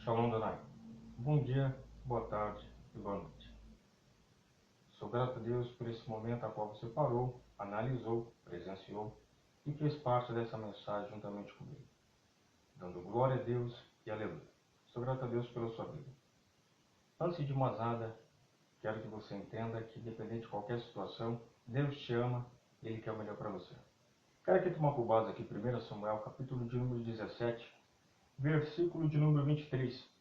Shalom Donai. Bom dia, boa tarde e boa noite. Sou grato a Deus por esse momento a qual você parou, analisou, presenciou e fez parte dessa mensagem juntamente comigo. Dando glória a Deus e aleluia. Sou grato a Deus pela sua vida. Antes de mais nada, quero que você entenda que, independente de qualquer situação, Deus te ama e Ele quer o melhor para você. Quero aqui tomar por base aqui 1 Samuel, capítulo de número 17, versículo de número 23,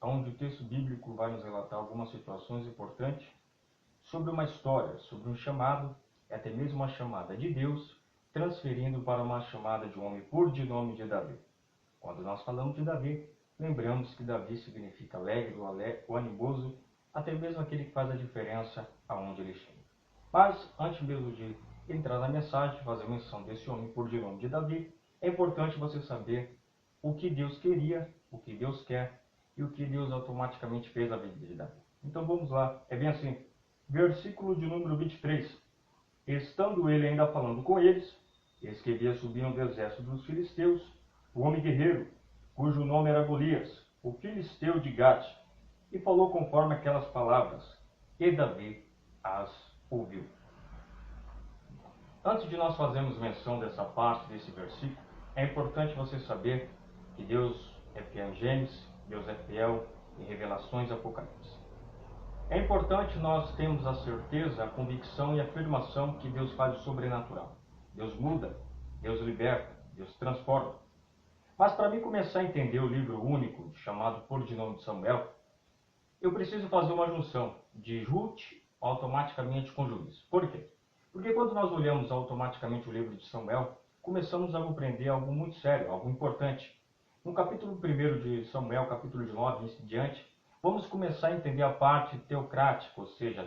onde o texto bíblico vai nos relatar algumas situações importantes sobre uma história, sobre um chamado, e até mesmo uma chamada de Deus, transferindo para uma chamada de um homem por de nome de Davi. Quando nós falamos de Davi, lembramos que Davi significa alegre, o animoso, até mesmo aquele que faz a diferença aonde ele chega. Mas, antes mesmo de entrar na mensagem, fazer menção desse homem por de nome de Davi, é importante você saber o que Deus queria, o que Deus quer e o que Deus automaticamente fez na vida de Davi. Então vamos lá, é bem assim. Versículo de número 23. Estando ele ainda falando com eles, eis que via subir um do exército dos filisteus, o homem guerreiro, cujo nome era Golias, o filisteu de Gate, e falou conforme aquelas palavras, e Davi as ouviu. Antes de nós fazermos menção dessa parte, desse versículo, é importante você saber que Deus é fiel em Gênesis, Deus é fiel em Revelações e Apocalipse. É importante nós termos a certeza, a convicção e a afirmação que Deus faz o sobrenatural. Deus muda, Deus liberta, Deus transforma. Mas para mim começar a entender o livro único, chamado por de nome de Samuel, eu preciso fazer uma junção de Ruth automaticamente com Juízes. Por quê? Porque quando nós olhamos automaticamente o livro de Samuel, começamos a compreender algo muito sério, algo importante. No capítulo 1 de Samuel, capítulo de 9 em diante, vamos começar a entender a parte teocrática, ou seja,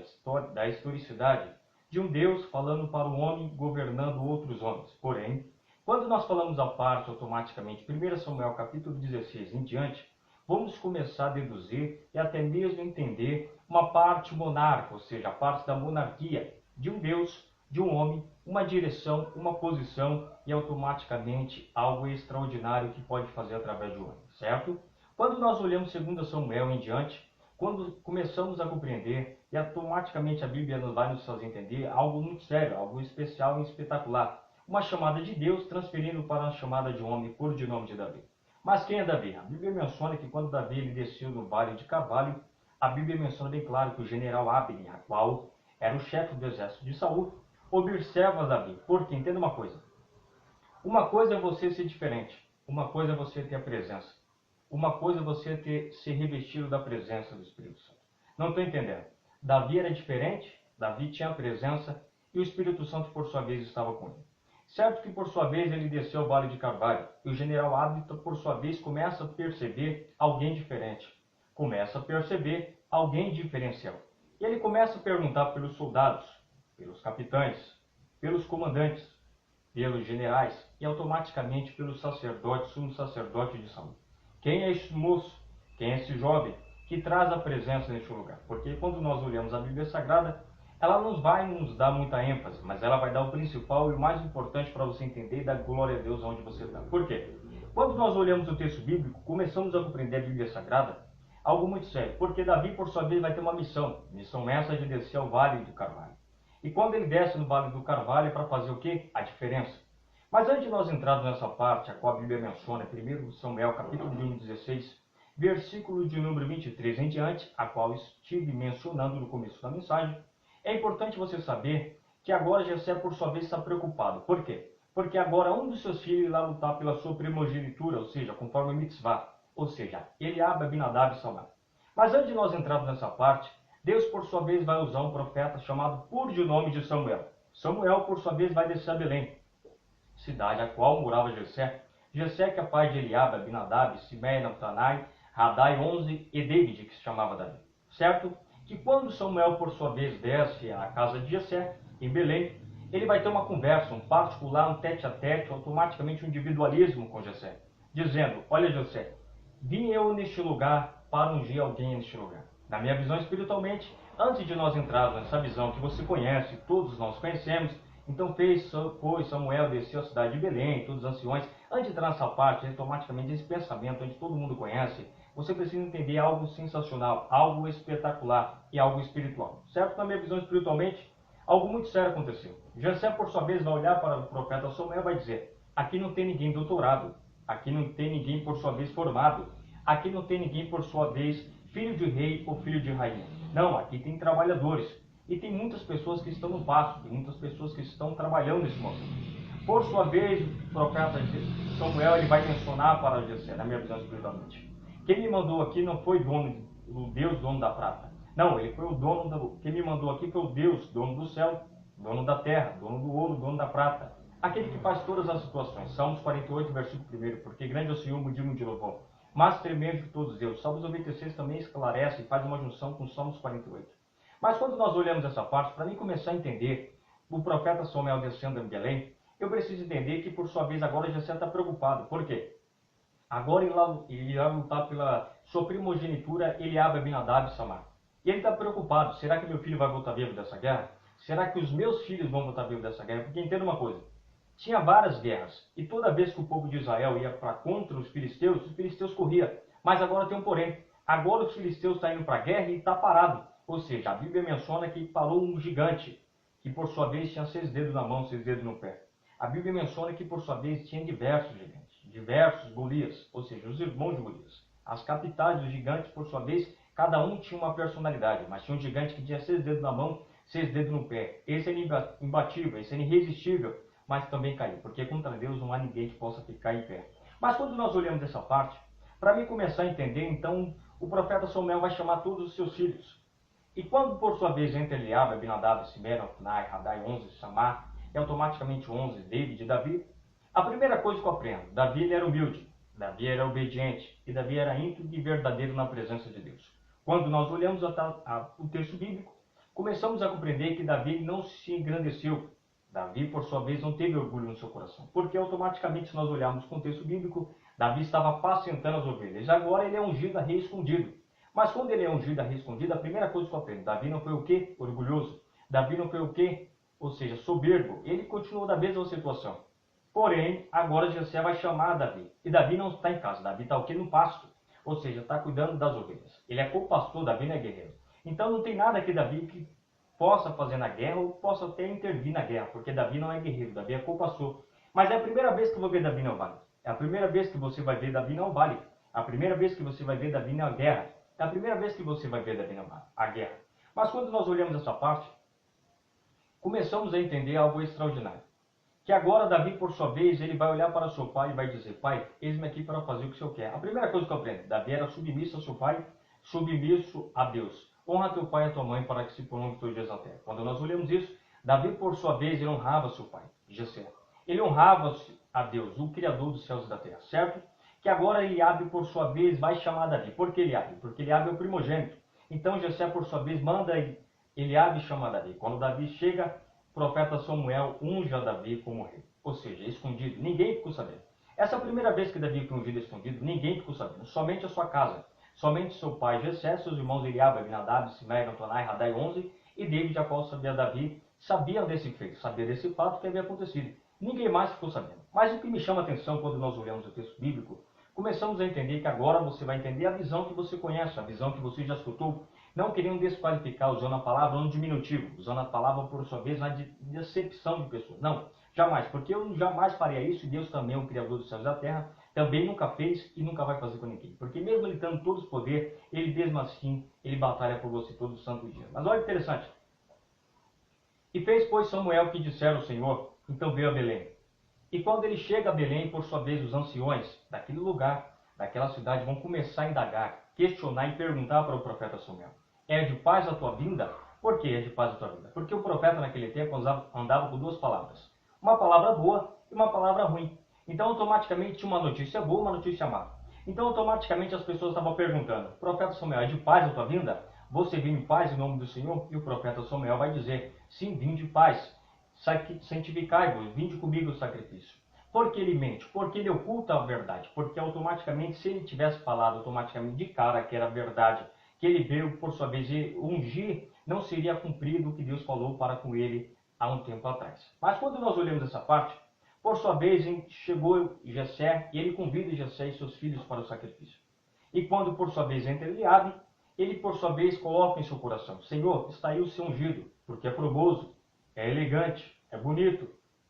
da historicidade de um Deus falando para o homem governando outros homens. Porém, quando nós falamos a parte automaticamente, 1 Samuel capítulo 16 em diante, vamos começar a deduzir e até mesmo entender uma parte monarca, ou seja, a parte da monarquia de um Deus, de um homem, uma direção, uma posição e automaticamente algo extraordinário que pode fazer através de um homem, certo? Quando nós olhamos 2 Samuel em diante, quando começamos a compreender e automaticamente a Bíblia nos vai nos fazer entender algo muito sério, algo especial e espetacular, uma chamada de Deus transferindo para a chamada de um homem por de nome de Davi. Mas quem é Davi? A Bíblia menciona que quando Davi ele desceu no vale de Carvalho, a Bíblia menciona bem claro que o general Abner, a qual era o chefe do exército de Saul, observa Davi. Porque entenda uma coisa é você ser diferente, uma coisa é você ter a presença, uma coisa é você ter ser revestido da presença do Espírito Santo. Não estou entendendo. Davi era diferente, Davi tinha a presença e o Espírito Santo por sua vez estava com ele. Certo que por sua vez ele desceu ao Vale de Carvalho e o general Abner por sua vez começa a perceber alguém diferente, começa a perceber alguém diferencial. E ele começa a perguntar pelos soldados, pelos capitães, pelos comandantes, pelos generais e automaticamente pelo sacerdote, sumo sacerdote de Saul. Quem é esse moço? Quem é esse jovem que traz a presença neste lugar? Porque quando nós olhamos a Bíblia Sagrada, ela não vai nos dar muita ênfase, mas ela vai dar o principal e o mais importante para você entender e dar glória a Deus onde você está. Por quê? Quando nós olhamos o texto bíblico, começamos a compreender a Bíblia Sagrada, algo muito sério. Porque Davi, por sua vez, vai ter uma missão. Missão essa de descer ao Vale do Carvalho. E quando ele desce no Vale do Carvalho é para fazer o quê? A diferença. Mas antes de nós entrarmos nessa parte, a qual a Bíblia menciona, 1 Samuel, capítulo 16, versículo de número 23 em diante, a qual estive mencionando no começo da mensagem, é importante você saber que agora Jessé, por sua vez, está preocupado. Por quê? Porque agora um dos seus filhos irá lutar pela sua primogenitura, ou seja, conforme mitzvah, ou seja, Eliabe, Abinadab e Samar. Mas antes de nós entrarmos nessa parte, Deus, por sua vez, vai usar um profeta chamado por de nome de Samuel. Samuel, por sua vez, vai descer a Belém, cidade a qual morava Jessé. Jessé que é pai de Eliabe, Abinadab, Simei, Natanai, Radai, 11 e David, que se chamava Davi. Certo? Que quando Samuel, por sua vez, desce à casa de Jessé, em Belém, ele vai ter uma conversa, um particular, um tete-a-tete, automaticamente um individualismo com Jessé, dizendo, olha Jessé, vim eu neste lugar para ungir alguém neste lugar. Na minha visão espiritualmente, antes de nós entrarmos nessa visão que você conhece, todos nós conhecemos, então foi Samuel desceu a cidade de Belém, todos os anciões, antes de entrar nessa parte, automaticamente esse pensamento, onde todo mundo conhece, você precisa entender algo sensacional, algo espetacular e algo espiritual. Certo? Na minha visão, espiritualmente, algo muito sério aconteceu. Jessé, por sua vez, vai olhar para o profeta Samuel e vai dizer: aqui não tem ninguém doutorado, aqui não tem ninguém, por sua vez, formado, aqui não tem ninguém, por sua vez, filho de rei ou filho de rainha. Não, aqui tem trabalhadores. E tem muitas pessoas que estão no pasto, tem muitas pessoas que estão trabalhando nesse momento. Por sua vez, o profeta Samuel ele vai mencionar para Jessé, na minha visão espiritualmente: quem me mandou aqui não foi o Deus dono da prata. Não, ele foi o dono do... Quem me mandou aqui foi o Deus, dono do céu, dono da terra, dono do ouro, dono da prata. Aquele que faz todas as situações. Salmos 48, versículo 1. Porque grande é o Senhor, digno de louvor, mas tremendo de todos Deus. Salmos 96 também esclarece e faz uma junção com Salmos 48. Mas quando nós olhamos essa parte, para mim começar a entender o profeta Samuel descendo em Belém, eu preciso entender que, por sua vez, agora Jessé está preocupado. Por quê? Agora ele irá lutar pela sua primogenitura, Eliabe, Abinadab e Samar. E ele está preocupado: será que meu filho vai voltar vivo dessa guerra? Será que os meus filhos vão voltar vivos dessa guerra? Porque entenda uma coisa: tinha várias guerras, e toda vez que o povo de Israel ia para contra os filisteus corriam. Mas agora tem um porém: agora os filisteus estão indo para a guerra e está parado. Ou seja, a Bíblia menciona que parou um gigante, que por sua vez tinha 6 dedos na mão, 6 dedos no pé. A Bíblia menciona que por sua vez tinha diversos gigantes, diversos Golias, ou seja, os irmãos de Golias. As capitais dos gigantes, por sua vez, cada um tinha uma personalidade, mas tinha um gigante que tinha 6 dedos na mão, 6 dedos no pé. Esse era imbatível, esse era irresistível, mas também caiu, porque contra Deus não há ninguém que possa ficar em pé. Mas quando nós olhamos essa parte, para mim começar a entender, então, o profeta Samuel vai chamar todos os seus filhos. E quando, por sua vez, entra Eliabe, Abinadab, Simera, Ofnai, Radai, 11, Samar, e automaticamente 11, David e Davi, a primeira coisa que eu aprendo: Davi ele era humilde, Davi era obediente, e Davi era íntegro e verdadeiro na presença de Deus. Quando nós olhamos o texto bíblico, começamos a compreender que Davi não se engrandeceu. Davi, por sua vez, não teve orgulho no seu coração, porque automaticamente, se nós olharmos o contexto bíblico, Davi estava apacentando as ovelhas. Agora ele é ungido a rei escondido. Mas quando ele é ungido a rei escondido, a primeira coisa que eu aprendo: Davi não foi o quê? Orgulhoso. Davi não foi o quê? Ou seja, soberbo. Ele continuou da mesma situação. Porém, agora Jessé vai chamar Davi. E Davi não está em casa. Davi está o quê? No pasto. Ou seja, está cuidando das ovelhas. Ele é co-pastor, Davi não é guerreiro. Então não tem nada que Davi que possa fazer na guerra ou possa até intervir na guerra, porque Davi não é guerreiro, Davi é co-pastor. Mas é a primeira vez que eu vou ver Davi não vale. É a primeira vez que você vai ver Davi não vale. A primeira vez que você vai ver Davi na guerra. É a primeira vez que você vai ver Davi não vale. A guerra. Mas quando nós olhamos essa parte, começamos a entender algo extraordinário. Que agora Davi, por sua vez, ele vai olhar para seu pai e vai dizer: pai, eis-me aqui para fazer o que o Senhor quer. A primeira coisa que eu aprendo: Davi era submisso ao seu pai, submisso a Deus. Honra teu pai e a tua mãe para que se prolongue teus dias na terra. Quando nós olhamos isso, Davi, por sua vez, ele honrava seu pai, Jessé. Ele honrava a Deus, o Criador dos céus e da terra, certo? Que agora Eliabe, por sua vez, vai chamar Davi. Por que Eliabe? Porque Eliabe é o primogênito. Então Jessé, por sua vez, manda Eliabe chamar Davi. Quando Davi chega, o profeta Samuel unge a Davi como rei. Ou seja, escondido. Ninguém ficou sabendo. Essa é a primeira vez que Davi foi ungido escondido. Ninguém ficou sabendo. Somente a sua casa. Somente seu pai Jessé, seus irmãos Eliabe, Abinadab, Simei, Antonai, Radai, 11 e David, a qual sabia Davi, sabiam desse feito, sabia desse fato que havia acontecido. Ninguém mais ficou sabendo. Mas o que me chama a atenção quando nós olhamos o texto bíblico, começamos a entender que agora você vai entender a visão que você conhece, a visão que você já escutou, não querendo desqualificar usando a palavra no diminutivo, usando a palavra, por sua vez, na decepção de pessoas. Não, jamais, porque eu jamais faria isso, e Deus também é o Criador dos céus e da terra, também nunca fez e nunca vai fazer com ninguém. Porque mesmo ele tendo todos os poderes, ele mesmo assim, ele batalha por você todo santo dia. Mas olha que interessante. E fez, pois, Samuel o que dissera o Senhor, então veio a Belém. E quando ele chega a Belém, por sua vez, os anciões daquele lugar, daquela cidade, vão começar a indagar, questionar e perguntar para o profeta Samuel: é de paz a tua vinda? Por que é de paz a tua vinda? Porque o profeta naquele tempo andava com duas palavras. Uma palavra boa e uma palavra ruim. Então automaticamente tinha uma notícia boa e uma notícia má. Então automaticamente as pessoas estavam perguntando: profeta Samuel, é de paz a tua vinda? Você vem em paz em nome do Senhor? E o profeta Samuel vai dizer: sim, vim de paz. Santificai-vos, vinde comigo o sacrifício. Por que ele mente? Porque ele oculta a verdade. Porque automaticamente, se ele tivesse falado automaticamente de cara que era verdade, que ele veio por sua vez ungir, não seria cumprido o que Deus falou para com ele há um tempo atrás. Mas quando nós olhamos essa parte, por sua vez chegou Jessé e ele convida Jessé e seus filhos para o sacrifício. E quando por sua vez entra Eliabe, ele por sua vez coloca em seu coração: Senhor, está aí o seu ungido, porque é formoso, é elegante, é bonito,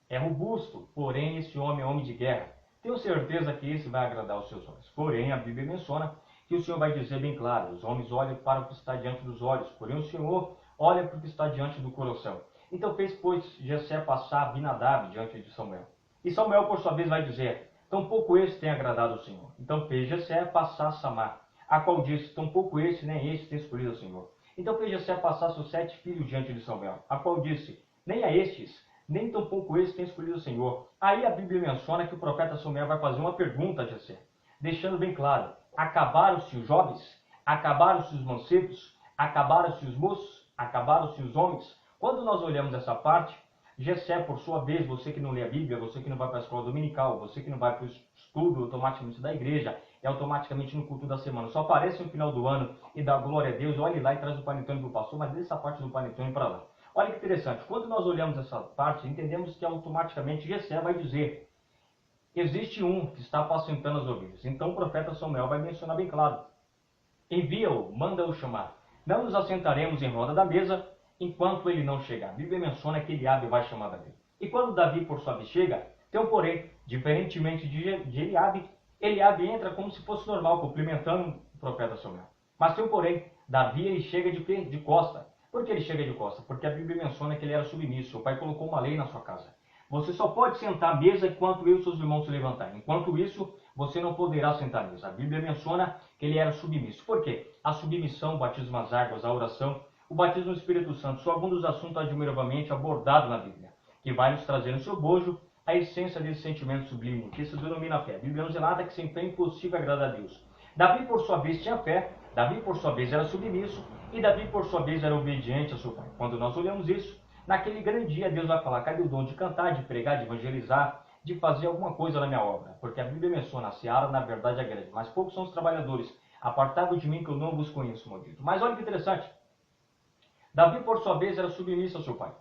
é robusto, porém esse homem é homem de guerra. Tenho certeza que esse vai agradar os seus olhos. Porém, a Bíblia menciona que o Senhor vai dizer bem claro: os homens olham para o que está diante dos olhos, porém o Senhor olha para o que está diante do coração. Então fez, pois, Jessé passar Abinadab diante de Samuel. E Samuel, por sua vez, vai dizer: tampouco esse tem agradado ao Senhor. Então fez Jessé passar Samar, a qual disse: tampouco esse nem esse tem escolhido ao Senhor. Então fez Jessé passar seus 7 filhos diante de Samuel, a qual disse: nem a estes, nem tampouco esse tem escolhido o Senhor. Aí a Bíblia menciona que o profeta Samuel vai fazer uma pergunta a Jessé, deixando bem claro: acabaram-se os jovens? Acabaram-se os mancebos? Acabaram-se os moços? Acabaram-se os homens? Quando nós olhamos essa parte, Jessé, por sua vez, você que não lê a Bíblia, você que não vai para a escola dominical, você que não vai para o estudo automaticamente da igreja, é automaticamente no culto da semana, só aparece no final do ano e dá glória a Deus, olhe lá e traz o panetone para o pastor, mas deixa essa parte do panetone para lá. Olha que interessante, quando nós olhamos essa parte, entendemos que automaticamente Jessé vai dizer: existe um que está apacentando as ovelhas. Então o profeta Samuel vai mencionar bem claro: envia-o, manda-o chamar. Não nos assentaremos em roda da mesa enquanto ele não chegar. A Bíblia menciona que Eliabe vai chamar Davi. E quando Davi, por sua vez, chega, tem um porém, diferentemente de Eliabe, Eliabe entra como se fosse normal, cumprimentando o profeta Samuel. Mas tem um porém, Davi ele chega de quê? De costa. Por que ele chega de costa? Porque a Bíblia menciona que ele era submisso. O pai colocou uma lei na sua casa: você só pode sentar à mesa enquanto eu e seus irmãos se levantarem. Enquanto isso, você não poderá sentar à mesa. A Bíblia menciona que ele era submisso. Por quê? A submissão, o batismo às águas, a oração, o batismo no Espírito Santo são alguns dos assuntos admiravelmente abordados na Bíblia, que vai nos trazer no seu bojo a essência desse sentimento sublime, que se denomina fé. A Bíblia nos relata que sem fé é impossível agradar a Deus. Davi, por sua vez, tinha fé, Davi, por sua vez, era submisso, e Davi, por sua vez, era obediente ao seu pai. Quando nós olhamos isso, naquele grande dia, Deus vai falar: cadê o dom de cantar, de pregar, de evangelizar, de fazer alguma coisa na minha obra? Porque a Bíblia menciona: a seara, na verdade, é grande, mas poucos são os trabalhadores. Apartai-vos de mim, que eu não vos conheço, maldito. Mas olha que interessante. Davi, por sua vez, era submisso ao seu pai.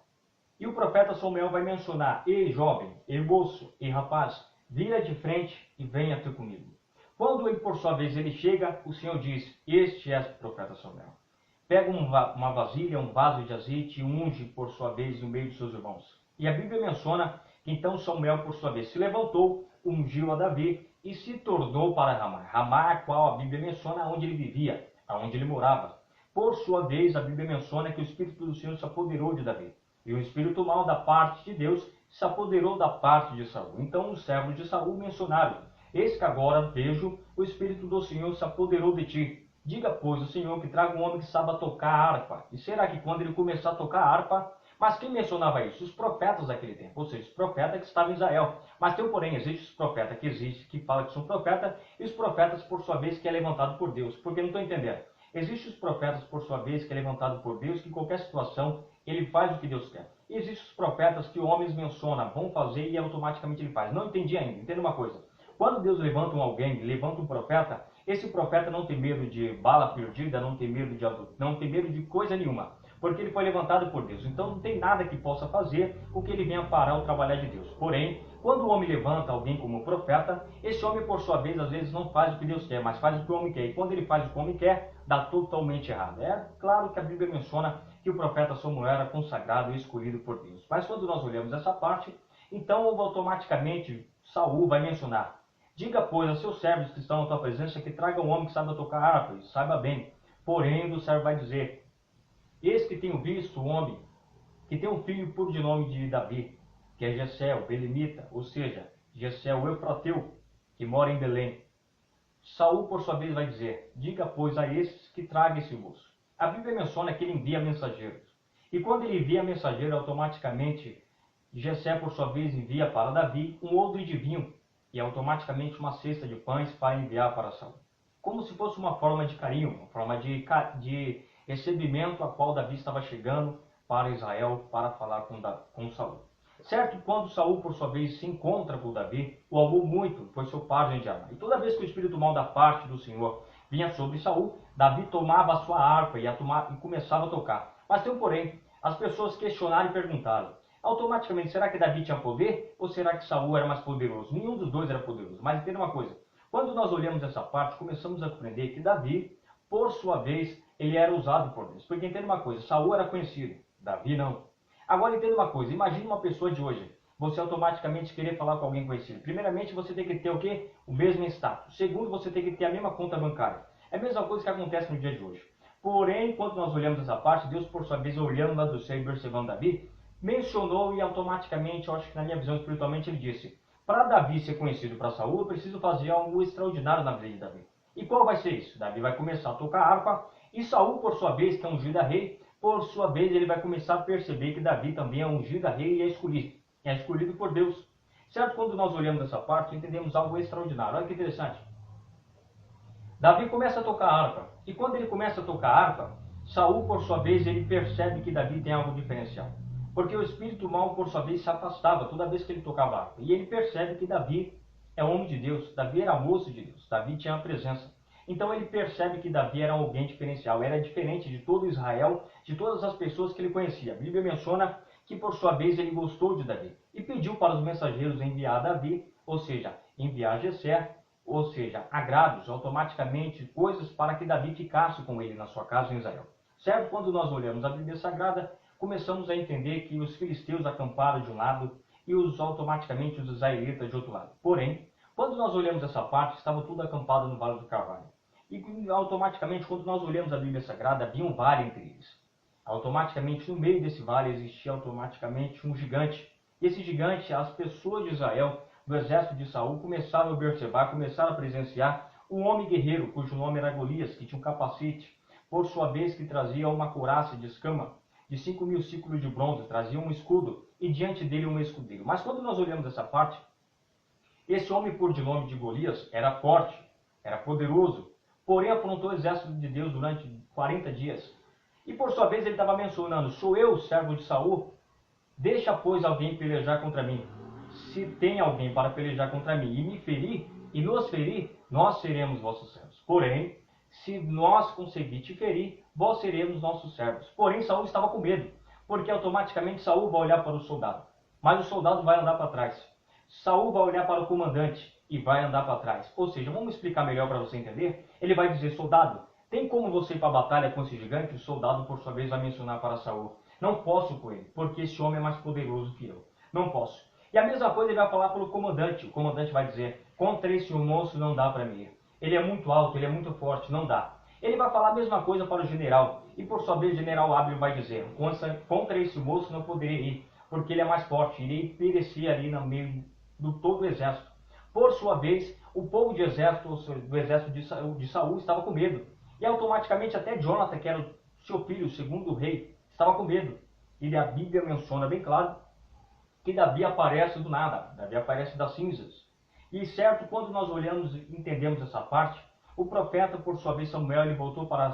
E o profeta Samuel vai mencionar: ei, jovem, ei, moço, ei, rapaz, vira de frente e venha ter comigo. Quando ele, por sua vez, ele chega, o Senhor diz: este é o profeta Samuel. Pega uma vasilha, um vaso de azeite e unge, por sua vez, no meio de seus irmãos. E a Bíblia menciona que então Samuel, por sua vez, se levantou, ungiu a Davi e se tornou para Ramá. Ramá, a qual a Bíblia menciona onde ele vivia, aonde ele morava. Por sua vez, a Bíblia menciona que o Espírito do Senhor se apoderou de Davi. E o Espírito mau da parte de Deus se apoderou da parte de Saul. Então os servos de Saul mencionaram: eis que agora vejo, o Espírito do Senhor se apoderou de ti. Diga, pois, o Senhor que traga um homem que saiba tocar a harpa. E será que quando ele começar a tocar a harpa... Mas quem mencionava isso? Os profetas daquele tempo, ou seja, os profetas que estavam em Israel. Mas tem um porém, existe os profetas que falam que são profetas, e os profetas, por sua vez, que é levantado por Deus. Porque não estou entendendo. Existem os profetas, por sua vez, que é levantado por Deus, que em qualquer situação ele faz o que Deus quer. E existem os profetas que homens mencionam, vão fazer e automaticamente ele faz. Não entendi ainda. Entenda uma coisa. Quando Deus levanta alguém, levanta um profeta, esse profeta não tem medo de bala perdida, não tem medo de coisa nenhuma, porque ele foi levantado por Deus. Então não tem nada que possa fazer o que ele venha parar o trabalhar de Deus. Porém, quando o homem levanta alguém como profeta, esse homem, por sua vez, às vezes não faz o que Deus quer, mas faz o que o homem quer. E quando ele faz o que o homem quer, dá totalmente errado. É claro que a Bíblia menciona que o profeta Samuel era consagrado e escolhido por Deus. Mas quando nós olhamos essa parte, então automaticamente Saul vai mencionar: diga, pois, a seus servos que estão na tua presença que traga um homem que saiba tocar harpa, e saiba bem. Porém, o servo vai dizer: eis que tenho visto um homem que tem um filho puro de nome de Davi, que é Jessé, o belemita, ou seja, Jessé, o eufrateu, que mora em Belém. Saul, por sua vez, vai dizer: diga, pois, a esses que traga esse moço. A Bíblia menciona que ele envia mensageiros. E quando ele envia mensageiro, automaticamente, Jessé, por sua vez, envia para Davi um odre de vinho e automaticamente uma cesta de pães para enviar para Saul. Como se fosse uma forma de carinho, uma forma de recebimento a qual Davi estava chegando para Israel para falar com Saul. Certo que quando Saul, por sua vez, se encontra com Davi, o amou muito, foi seu pajem de arma. E toda vez que o espírito mau da parte do Senhor vinha sobre Saul, Davi tomava a sua harpa e começava a tocar. Mas tem um porém: as pessoas questionaram e perguntaram automaticamente: será que Davi tinha poder ou será que Saul era mais poderoso? Nenhum dos dois era poderoso. Mas entenda uma coisa: Quando nós olhamos essa parte, começamos a compreender que Davi, por sua vez, ele era usado por Deus. Porque entenda uma coisa, Saul era conhecido, Davi não. Agora entenda uma coisa, imagine uma pessoa de hoje, você automaticamente querer falar com alguém conhecido. Primeiramente, você tem que ter o quê? O mesmo status. Segundo, você tem que ter a mesma conta bancária. É a mesma coisa que acontece no dia de hoje. Porém, quando nós olhamos essa parte, Deus, por sua vez, olhando lá do céu e percebendo Davi, mencionou e automaticamente, eu acho que na minha visão espiritualmente, ele disse: para Davi ser conhecido para Saul, eu preciso fazer algo extraordinário na vida de Davi. E qual vai ser isso? Davi vai começar a tocar harpa, e Saul, por sua vez, que é ungido a rei, por sua vez, ele vai começar a perceber que Davi também é ungido a rei e é escolhido por Deus. Certo? Quando nós olhamos essa parte, entendemos algo extraordinário. Olha que interessante. Davi começa a tocar harpa, e quando ele começa a tocar harpa, Saul, por sua vez, ele percebe que Davi tem algo diferencial. Porque o espírito mal, por sua vez, se afastava toda vez que ele tocava harpa. E ele percebe que Davi é homem de Deus, Davi era moço de Deus, Davi tinha a presença. Então ele percebe que Davi era alguém diferencial, era diferente de todo Israel, de todas as pessoas que ele conhecia. A Bíblia menciona que, por sua vez, ele gostou de Davi e pediu para os mensageiros enviar Davi, ou seja, enviar Jessé, ou seja, agrados, automaticamente, coisas para que Davi ficasse com ele na sua casa em Israel. Certo? Quando nós olhamos a Bíblia Sagrada, começamos a entender que os filisteus acamparam de um lado e automaticamente os israelitas de outro lado. Porém, quando nós olhamos essa parte, estava tudo acampado no Vale do Carvalho. E automaticamente, quando nós olhamos a Bíblia Sagrada, havia um vale entre eles. Automaticamente, no meio desse vale, existia automaticamente um gigante. E esse gigante, as pessoas de Israel, do exército de Saul, começaram a observar, começaram a presenciar um homem guerreiro, cujo nome era Golias, que tinha um capacete, por sua vez que trazia uma couraça de escama, de 5.000 ciclos de bronze, trazia um escudo, e diante dele um escudeiro. Mas quando nós olhamos essa parte, esse homem por de nome de Golias era forte, era poderoso, porém afrontou o exército de Deus durante 40 dias. E por sua vez ele estava mencionando: sou eu, servo de Saul? Deixa, pois, alguém pelejar contra mim. Se tem alguém para pelejar contra mim e me ferir, e nos ferir, nós seremos vossos servos. Porém, se nós conseguir te ferir, vós seremos nossos servos. Porém, Saul estava com medo, porque automaticamente Saul vai olhar para o soldado, mas o soldado vai andar para trás. Saul vai olhar para o comandante e vai andar para trás. Ou seja, vamos explicar melhor para você entender. Ele vai dizer: soldado, tem como você ir para a batalha com esse gigante? O soldado, por sua vez, vai mencionar para Saul: não posso com ele, porque esse homem é mais poderoso que eu. Não posso. E a mesma coisa ele vai falar para o comandante. O comandante vai dizer: contra esse moço não dá para mim ir. Ele é muito alto, ele é muito forte, não dá. Ele vai falar a mesma coisa para o general. E por sua vez o general Ábio vai dizer: contra esse moço não poderia ir, porque ele é mais forte, irei perecer ali no meio do todo o exército. Por sua vez, o povo de exército, do exército de Saul estava com medo. E automaticamente até Jonathan, que era o seu filho, o segundo rei, estava com medo. E a Bíblia menciona bem claro que Davi aparece do nada, Davi aparece das cinzas. E certo, quando nós olhamos e entendemos essa parte, o profeta, por sua vez, Samuel, ele voltou para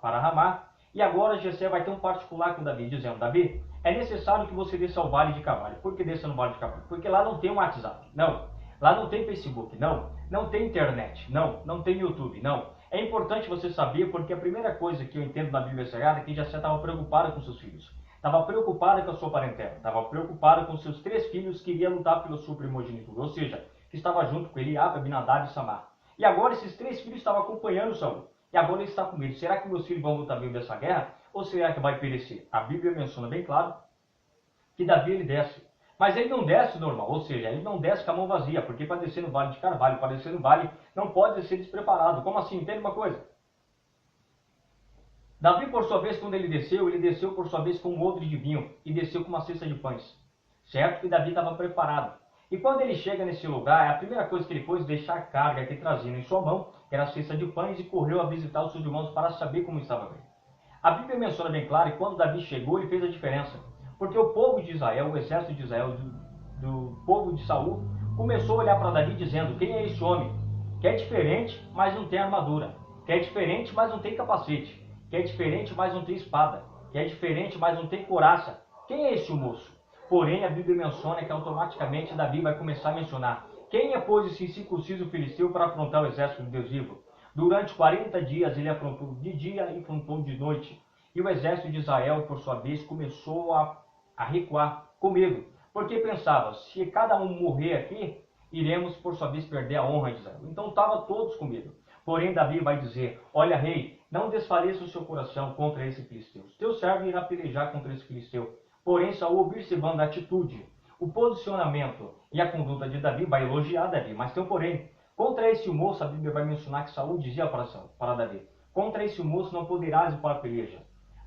Ramá, e agora Jessé vai ter um particular com Davi, dizendo: Davi, é necessário que você desça ao vale de Carvalho. Por que desça no vale de Carvalho? Porque lá não tem um WhatsApp, não. Lá não tem Facebook, não. Não tem internet, não. Não tem YouTube, não. É importante você saber, porque a primeira coisa que eu entendo na Bíblia Sagrada é que Jessé estava preocupado com seus filhos. Estava preocupado com a sua parentela. Estava preocupado com seus 3 filhos que iriam lutar pela sua primogenitura. Ou seja, que estava junto com Eliabe, Abinadab e Samar. E agora esses 3 filhos estavam acompanhando Saul. E agora ele está com medo. Será que meus filhos vão lutar bem dessa guerra? Ou será que vai perecer? A Bíblia menciona bem claro que Davi ele desce. Mas ele não desce normal, ou seja, ele não desce com a mão vazia, porque para descer no vale de Carvalho, para descer no vale, não pode ser despreparado. Como assim? Entende uma coisa? Davi, por sua vez, quando ele desceu por sua vez com um odre de vinho e desceu com uma cesta de pães. Certo que Davi estava preparado. E quando ele chega nesse lugar, a primeira coisa que ele fez deixar a carga que trazia em sua mão, que era a cesta de pães, e correu a visitar os seus irmãos para saber como estava ele. A Bíblia menciona bem claro que quando Davi chegou, ele fez a diferença. Porque o povo de Israel, o exército de Israel, do povo de Saul, começou a olhar para Davi dizendo: quem é esse homem? Que é diferente, mas não tem armadura. Que é diferente, mas não tem capacete. Que é diferente, mas não tem espada. Que é diferente, mas não tem couraça. Quem é esse moço? Porém, a Bíblia menciona que automaticamente Davi vai começar a mencionar: quem é, pois, esse incircunciso filisteu para afrontar o exército de Deus vivo? Durante 40 dias ele afrontou de dia e afrontou de noite. E o exército de Israel, por sua vez, começou a recuar com medo. Porque pensava: se cada um morrer aqui, iremos por sua vez perder a honra de Israel. Então estavam todos com medo. Porém Davi vai dizer, olha rei, não desfaleça o seu coração contra esse filisteu. Teu servo irá pelejar contra esse filisteu. Porém Saul, observando a atitude, o posicionamento e a conduta de Davi, vai elogiar Davi. Mas tem um porém. Contra esse moço, a Bíblia vai mencionar que Saul dizia para Davi, contra esse moço não poderás ir para a peleja,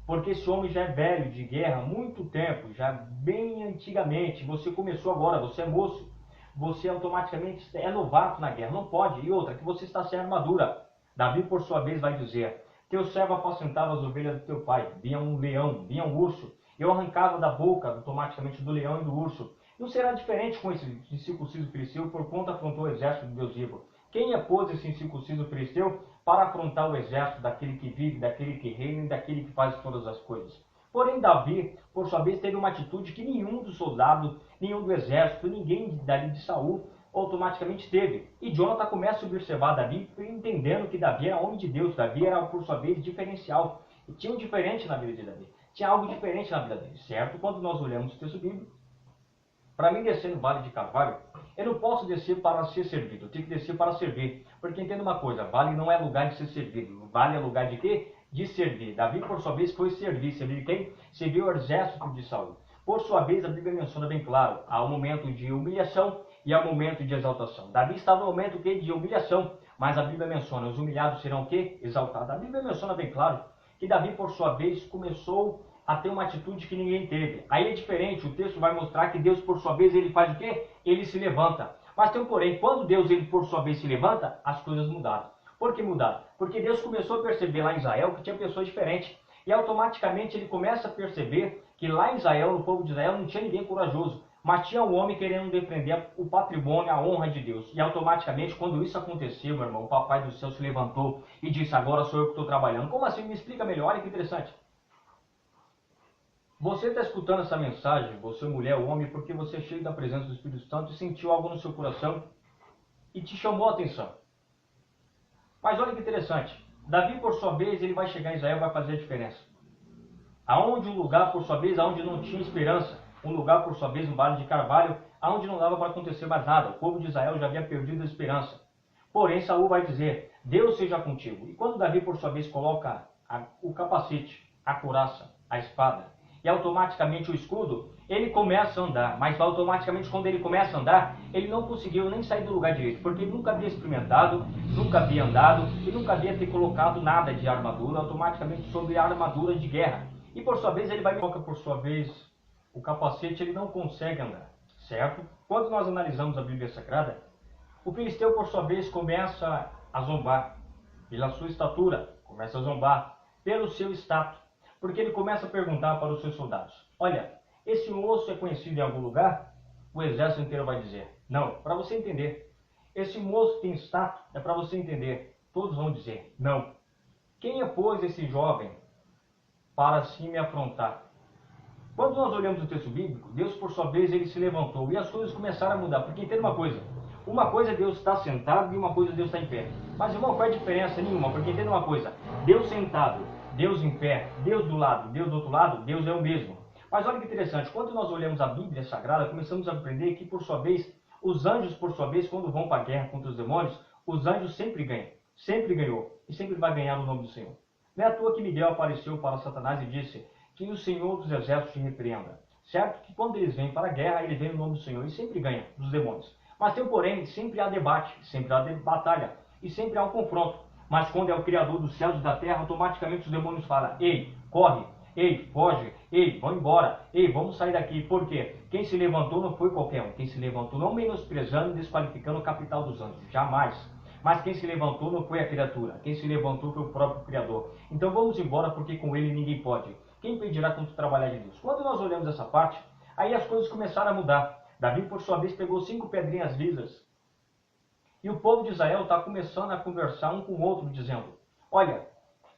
porque esse homem já é velho de guerra há muito tempo, já bem antigamente. Você começou agora, você é moço, você automaticamente é novato na guerra, não pode. E outra, que você está sem armadura. Davi, por sua vez, vai dizer, teu servo apacentava as ovelhas do teu pai, vinha um leão, vinha um urso, eu arrancava da boca automaticamente do leão e do urso. Não será diferente com esse incircunciso filisteu, por conta afrontou o exército de Deus vivo. Quem é, pois, esse incircunciso filisteu para afrontar o exército daquele que vive, daquele que reina e daquele que faz todas as coisas? Porém, Davi, por sua vez, teve uma atitude que nenhum dos soldados, nenhum do exército, ninguém dali de Saul automaticamente teve. E Jonathan começa a observar Davi, entendendo que Davi era homem de Deus. Davi era, por sua vez, diferencial. E tinha um diferente na vida de Davi. Tinha algo diferente na vida dele, certo? Quando nós olhamos o texto bíblico, para mim descer no Vale de Carvalho, eu não posso descer para ser servido, eu tenho que descer para servir. Porque entenda uma coisa, vale não é lugar de ser servido, vale é lugar de quê? De servir. Davi, por sua vez, foi servir. Servir quem? Serviu o exército de Saul. Por sua vez, a Bíblia menciona bem claro, há um momento de humilhação e há um momento de exaltação. Davi estava no momento de humilhação, mas a Bíblia menciona, os humilhados serão o quê? Exaltados. A Bíblia menciona bem claro que Davi, por sua vez, começou a ter uma atitude que ninguém teve. Aí é diferente, o texto vai mostrar que Deus, por sua vez, ele faz o quê? Ele se levanta. Mas tem um porém, quando Deus, ele por sua vez se levanta, as coisas mudaram. Por que mudaram? Porque Deus começou a perceber lá em Israel que tinha pessoas diferentes. E automaticamente ele começa a perceber que lá em Israel, no povo de Israel, não tinha ninguém corajoso. Mas tinha um homem querendo defender o patrimônio, a honra de Deus. E automaticamente, quando isso aconteceu, meu irmão, o papai do céu se levantou e disse, agora sou eu que estou trabalhando. Como assim? Me explica melhor, olha que interessante. Você está escutando essa mensagem, você mulher ou homem, porque você é cheio da presença do Espírito Santo e sentiu algo no seu coração e te chamou a atenção. Mas olha que interessante, Davi, por sua vez, ele vai chegar em Israel e vai fazer a diferença. Aonde um lugar, por sua vez, aonde não tinha esperança, um lugar, por sua vez, no Vale de Carvalho, aonde não dava para acontecer mais nada, o povo de Israel já havia perdido a esperança. Porém, Saul vai dizer, Deus seja contigo. E quando Davi, por sua vez, coloca o capacete, a couraça, a espada, e automaticamente o escudo, ele começa a andar. Mas automaticamente quando ele começa a andar, ele não conseguiu nem sair do lugar direito, porque ele nunca havia experimentado, nunca havia andado e nunca havia ter colocado nada de armadura, automaticamente sobre a armadura de guerra. E por sua vez ele vai colocar por sua vez o capacete, ele não consegue andar, certo? Quando nós analisamos a Bíblia Sagrada, o filisteu por sua vez começa a zombar pela sua estatura, começa a zombar pelo seu status. Porque ele começa a perguntar para os seus soldados, olha, esse moço é conhecido em algum lugar? O exército inteiro vai dizer, não, para você entender. Esse moço tem status, é para você entender. Todos vão dizer, não. Quem é, pois, esse jovem para assim me afrontar? Quando nós olhamos o texto bíblico, Deus, por sua vez, ele se levantou e as coisas começaram a mudar. Porque entenda uma coisa é Deus estar sentado e uma coisa é Deus estar em pé. Mas, irmão, não faz diferença nenhuma, porque entenda uma coisa, Deus sentado, Deus em pé, Deus do lado, Deus do outro lado, Deus é o mesmo. Mas olha que interessante, quando nós olhamos a Bíblia Sagrada, começamos a aprender que, por sua vez, os anjos, por sua vez, quando vão para a guerra contra os demônios, os anjos sempre ganham, sempre ganhou, e sempre vai ganhar no nome do Senhor. Não é à toa que Miguel apareceu para Satanás e disse que o Senhor dos Exércitos te repreenda. Certo que quando eles vêm para a guerra, ele vem no nome do Senhor e sempre ganha dos demônios. Mas tem um porém, sempre há debate, sempre há batalha e sempre há um confronto. Mas quando é o Criador dos céus e da terra, automaticamente os demônios falam, ei, corre, ei, foge, ei, vão embora, ei, vamos sair daqui. Por quê? Quem se levantou não foi qualquer um. Quem se levantou não menosprezando e desqualificando o capital dos anjos, jamais. Mas quem se levantou não foi a criatura. Quem se levantou foi o próprio Criador. Então vamos embora, porque com ele ninguém pode. Quem impedirá quando trabalhar de Deus? Quando nós olhamos essa parte, aí as coisas começaram a mudar. Davi, por sua vez, pegou 5 pedrinhas lisas. E o povo de Israel está começando a conversar um com o outro, dizendo, olha,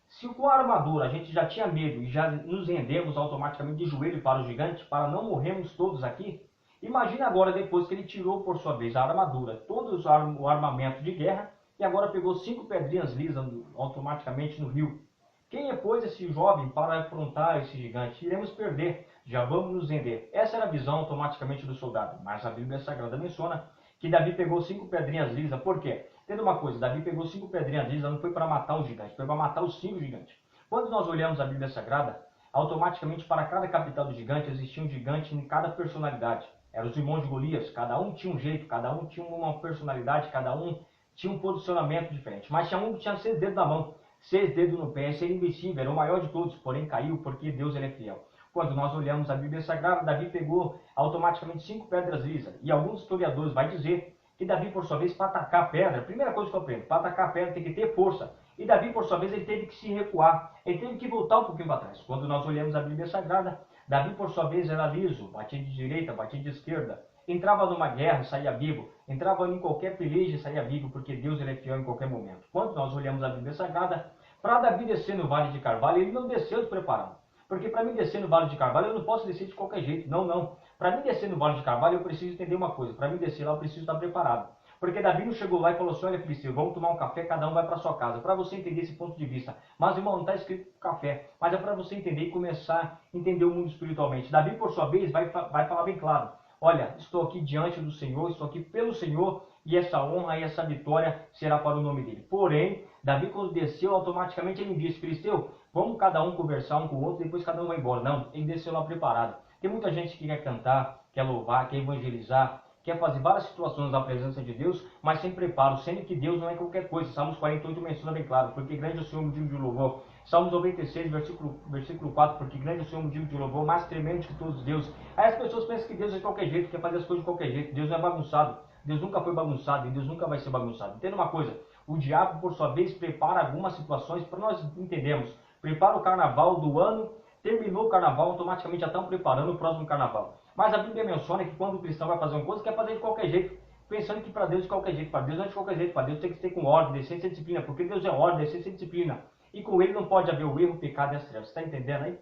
se com a armadura a gente já tinha medo e já nos rendemos automaticamente de joelho para o gigante, para não morrermos todos aqui, imagina agora depois que ele tirou por sua vez a armadura, todo o armamento de guerra, e agora pegou 5 pedrinhas lisas automaticamente no rio. Quem é, pois, esse jovem para afrontar esse gigante? Iremos perder, já vamos nos render. Essa era a visão automaticamente do soldado, mas a Bíblia Sagrada menciona que Davi pegou 5 pedrinhas lisas. Por quê? Entenda uma coisa, Davi pegou 5 pedrinhas lisas, não foi para matar o gigante, foi para matar os 5 gigantes. Quando nós olhamos a Bíblia Sagrada, automaticamente para cada capital do gigante existia um gigante em cada personalidade. Eram os irmãos de Golias, cada um tinha um jeito, cada um tinha uma personalidade, cada um tinha um posicionamento diferente. Mas tinha um que tinha 6 dedos na mão, 6 dedos no pé, esse era invencível, era o maior de todos, porém caiu porque Deus ele é fiel. Quando nós olhamos a Bíblia Sagrada, Davi pegou automaticamente 5 pedras lisas. E alguns historiadores vão dizer que Davi, por sua vez, para atacar a pedra, a primeira coisa que eu aprendo, para atacar a pedra tem que ter força. E Davi, por sua vez, ele teve que se recuar, ele teve que voltar um pouquinho para trás. Quando nós olhamos a Bíblia Sagrada, Davi, por sua vez, era liso, batia de direita, batia de esquerda, entrava numa guerra e saía vivo, entrava em qualquer peleja e saía vivo, porque Deus ele é fiel em qualquer momento. Quando nós olhamos a Bíblia Sagrada, para Davi descer no Vale de Carvalho, ele não desceu despreparado. Porque para mim descer no Vale de Carvalho, eu não posso descer de qualquer jeito. Não, não. Para mim descer no Vale de Carvalho, eu preciso entender uma coisa. Para mim descer lá, eu preciso estar preparado. Porque Davi não chegou lá e falou assim, olha, Filisteu, vamos tomar um café, cada um vai para sua casa. Para você entender esse ponto de vista. Mas, irmão, não está escrito café. Mas é para você entender e começar a entender o mundo espiritualmente. Davi, por sua vez, vai falar bem claro. Olha, estou aqui diante do Senhor, estou aqui pelo Senhor, e essa honra e essa vitória será para o nome dele. Porém, Davi, quando desceu, automaticamente ele disse, Filisteu, vamos cada um conversar um com o outro, depois cada um vai embora. Não, ele desceu lá preparado. Tem muita gente que quer cantar, quer louvar, quer evangelizar, quer fazer várias situações na presença de Deus, mas sem preparo, sendo que Deus não é qualquer coisa. Salmos 48 menciona bem claro, porque grande é o Senhor motivo de louvor. Salmos 96, versículo 4, porque grande é o Senhor motivo de louvor, mais tremendo que todos os deuses. Aí as pessoas pensam que Deus é de qualquer jeito, quer fazer as coisas de qualquer jeito. Deus não é bagunçado, Deus nunca foi bagunçado e Deus nunca vai ser bagunçado. Entenda uma coisa, o diabo, por sua vez, prepara algumas situações para nós entendermos. Prepara o carnaval do ano, terminou o carnaval, automaticamente já estão preparando o próximo carnaval. Mas a Bíblia menciona que quando o cristão vai fazer uma coisa, quer fazer de qualquer jeito, pensando que para Deus de qualquer jeito, para Deus não é de qualquer jeito, para Deus tem que ser com ordem, decência e disciplina, porque Deus é ordem, decência e disciplina. E com ele não pode haver o erro, o pecado e as trevas. Você está entendendo aí?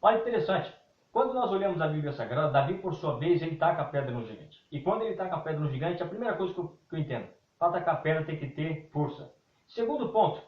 Olha que interessante. Quando nós olhamos a Bíblia Sagrada, Davi, por sua vez, ele taca a pedra no gigante. E quando ele taca a pedra no gigante, a primeira coisa que eu entendo, para tacar a pedra tem que ter força. Segundo ponto,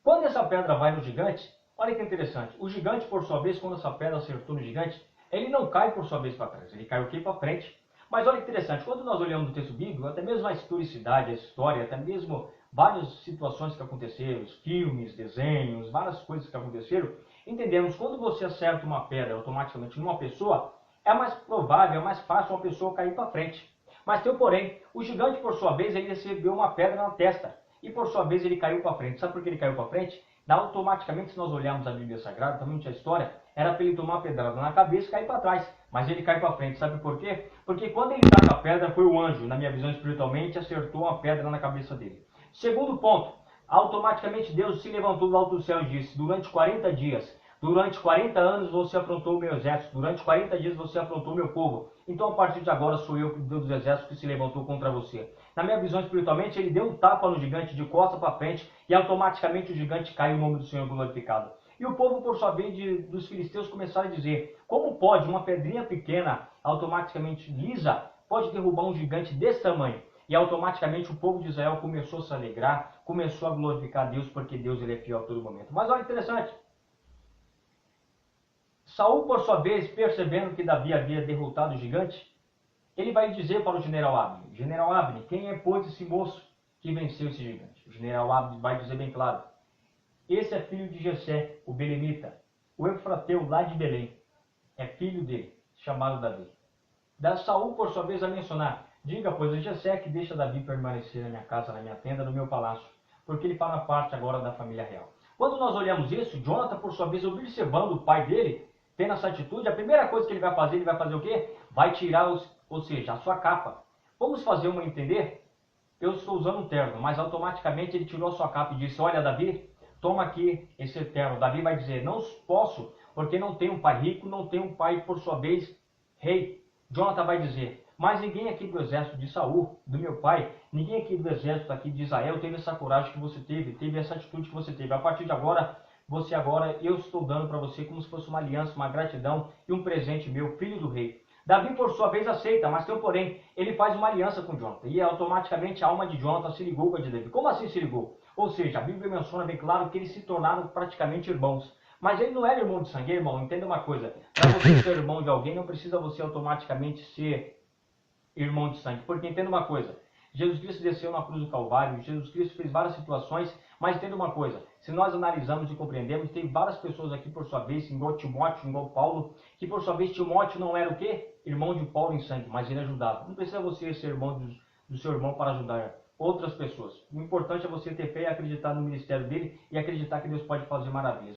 quando essa pedra vai no gigante, olha que interessante, o gigante, por sua vez, quando essa pedra acertou no gigante, ele não cai por sua vez para trás, ele cai o quê? Para frente. Mas olha que interessante, quando nós olhamos o texto bíblico, até mesmo a historicidade, a história, até mesmo várias situações que aconteceram, filmes, desenhos, várias coisas que aconteceram, entendemos, quando você acerta uma pedra automaticamente numa pessoa, é mais provável, é mais fácil uma pessoa cair para frente. Mas tem o porém, o gigante, por sua vez, ele recebeu uma pedra na testa, e por sua vez ele caiu para frente. Sabe por que ele caiu para frente? Automaticamente, se nós olharmos a Bíblia Sagrada, também a história, era para ele tomar uma pedrada na cabeça e cair para trás. Mas ele cai para frente. Sabe por quê? Porque quando ele taca a pedra, foi o anjo, na minha visão espiritualmente, acertou uma pedra na cabeça dele. Segundo ponto, automaticamente Deus se levantou do alto do céu e disse, durante 40 dias, durante 40 anos você afrontou o meu exército, durante 40 dias você afrontou o meu povo. Então a partir de agora sou eu, Deus dos exércitos, que se levantou contra você. Na minha visão espiritualmente, ele deu um tapa no gigante de costa para frente e automaticamente o gigante caiu, o nome do Senhor glorificado. E o povo, por sua vez, dos filisteus começaram a dizer, como pode uma pedrinha pequena, automaticamente lisa, pode derrubar um gigante desse tamanho? E automaticamente o povo de Israel começou a se alegrar, começou a glorificar Deus, porque Deus ele é fiel a todo momento. Mas olha interessante, Saul, por sua vez, percebendo que Davi havia derrotado o gigante, ele vai dizer para o general Abner, general Abner, quem é, pois, esse moço que venceu esse gigante? O general Abner vai dizer bem claro, esse é filho de Jessé, o belemita, o Efrateu lá de Belém, é filho dele, chamado Davi. Saul, por sua vez, a mencionar, diga, pois, a Jessé que deixa Davi permanecer na minha casa, na minha tenda, no meu palácio, porque ele faz parte agora da família real. Quando nós olhamos isso, Jonathan, por sua vez, observando o pai dele, tendo essa atitude, a primeira coisa que ele vai fazer o quê? Vai tirar, ou seja, a sua capa. Vamos fazer uma entender? Eu estou usando um terno, mas automaticamente ele tirou a sua capa e disse, olha Davi, toma aqui esse terno. Davi vai dizer, não posso, porque não tenho um pai rico, não tenho um pai, por sua vez, rei. Jonathan vai dizer, mas ninguém aqui do exército de Saul, do meu pai, ninguém aqui do exército aqui de Israel teve essa coragem que você teve essa atitude que você teve. A partir de agora, eu estou dando para você como se fosse uma aliança, uma gratidão e um presente meu, filho do rei. Davi, por sua vez, aceita, mas tem um porém, ele faz uma aliança com Jonathan, e automaticamente a alma de Jonathan se ligou com a de Davi. Como assim se ligou? Ou seja, a Bíblia menciona bem claro que eles se tornaram praticamente irmãos. Mas ele não era irmão de sangue, irmão, entenda uma coisa, para você ser irmão de alguém, não precisa você automaticamente ser irmão de sangue. Porque entenda uma coisa, Jesus Cristo desceu na cruz do Calvário, Jesus Cristo fez várias situações, mas entenda uma coisa, se nós analisamos e compreendemos, tem várias pessoas aqui por sua vez, igual Timóteo, igual Paulo, que por sua vez Timóteo não era o quê? Irmão de Paulo em sangue, mas ele ajudava. Não precisa você ser irmão do seu irmão para ajudar outras pessoas. O importante é você ter fé e acreditar no ministério dele e acreditar que Deus pode fazer maravilhas.